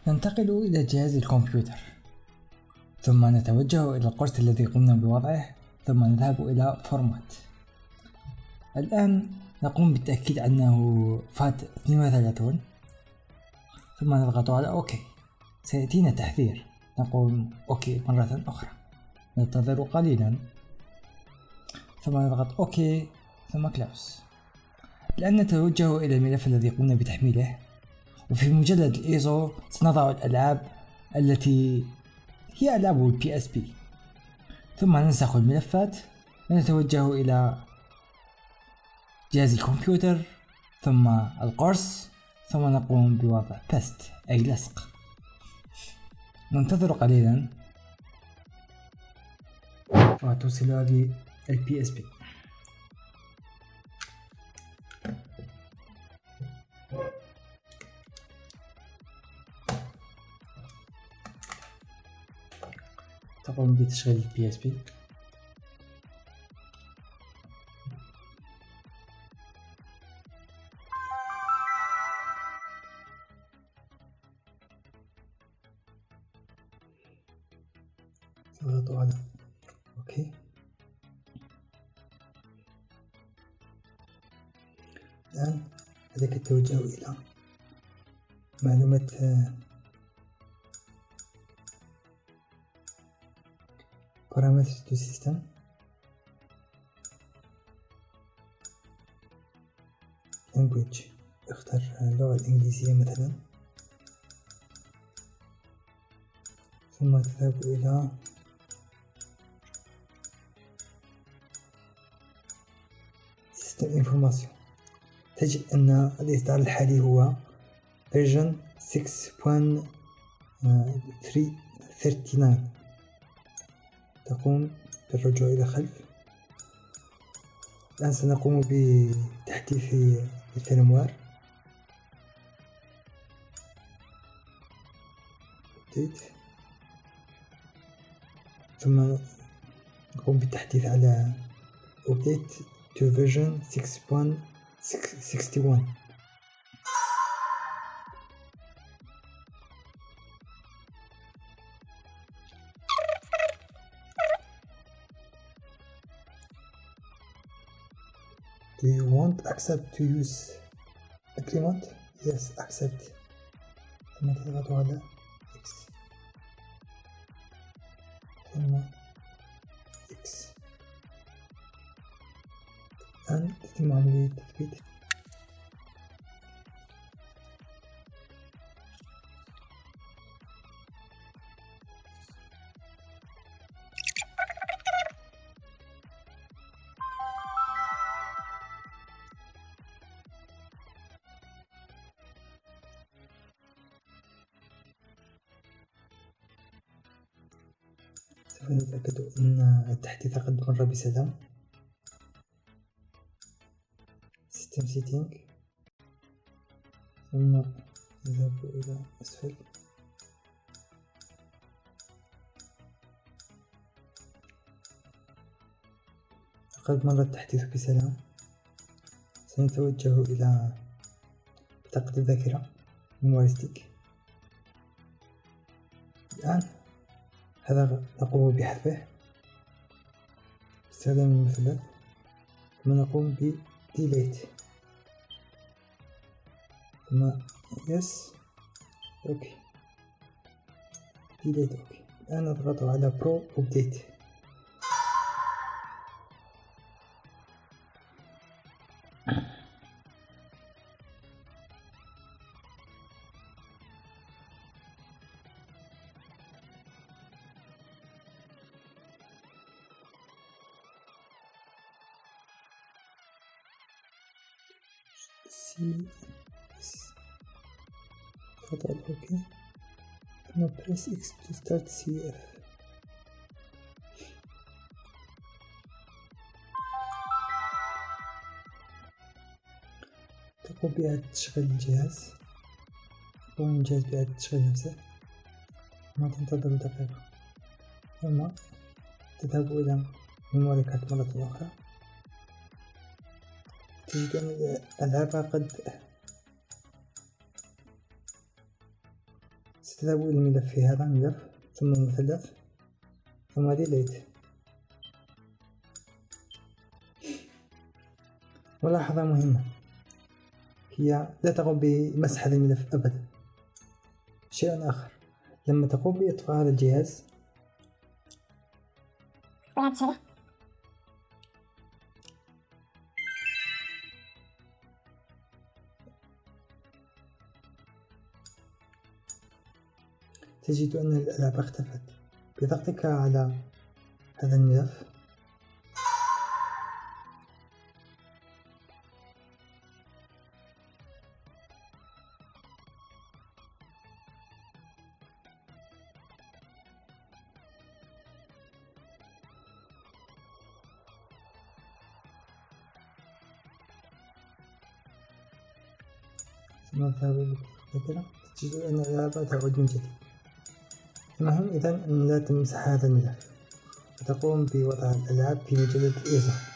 ننتقل إلى جهاز الكمبيوتر، ثم نتوجه إلى القرص الذي قمنا بوضعه، ثم نذهب إلى فورمات. الآن نقوم بالتأكيد أنه فات 32، ثم نضغط على أوكي. سيأتينا تحذير، نقول أوكي مرة أخرى، ننتظر قليلا، ثم نضغط أوكي ثم كلاوس. الآن نتوجه إلى الملف الذي قمنا بتحميله، وفي مجلد الإيزو سنضع الألعاب التي هي ألعاب البي اس بي، ثم ننسخ الملفات ونتوجه إلى جهاز الكمبيوتر ثم القرص، ثم نقوم بوضع بيست أي لصق. ننتظر قليلا وتوصلها بالبي اس بي. تقوم بتشغيل البي اس بي. تضغط على اوكي. الآن عليك التوجه إلى معلومات parameters to system. language، اختر اللغة الإنجليزية مثلا، ثم تذهب إلى system information. تجد أن الإصدار الحالي هو version 6.339. تقوم بالرجوع إلى خلف. الآن سنقوم بتحديث الفيرموير. ثم نقوم بالتحديث على update to version 6.61. Do you want accept to use agreement? Yes, accept. ثم تضغط على X. ثم X. الآن تتم عملية التثبيت. سوف نتأكد أن التحديث قد مر بسلام. System setting، ثم نذهب إلى أسفل. قد مر التحديث بسلام. سنتوجه إلى بطاقة الذاكرة memory stick. الآن هذا نقوم بحذفه باستخدام المثلث، ثم نقوم ب delete، ثم yes اوكي delete اوكي. الآن نضغط على pro update. تضغط على اوكي، ثم press X to start CF. تقوم بإعادة تشغيل الجهاز. يقوم الجهاز بإعادة تشغيل نفسه، ثم تنتظر دقيقة، ثم تذهب إلى ميموري كارت مرة أخرى. تجد أن الألعاب قد ستذهب إلى الملف في هذا الملف، ثم المثلث، ثم ديليت. ملاحظة مهمة، هي لا تقوم بمسح هذا الملف أبدا. شيء آخر، لما تقوم بإطفاء هذا الجهاز تجد أن الألعاب اختفت. بضغطك على هذا الملف ثم نذهب إلى الذاكرة، تجد أن الألعاب تعود من جديد. المهم إذن أن لا تمسح هذا الملف، وتقوم بوضع الألعاب في مجلد إيزا.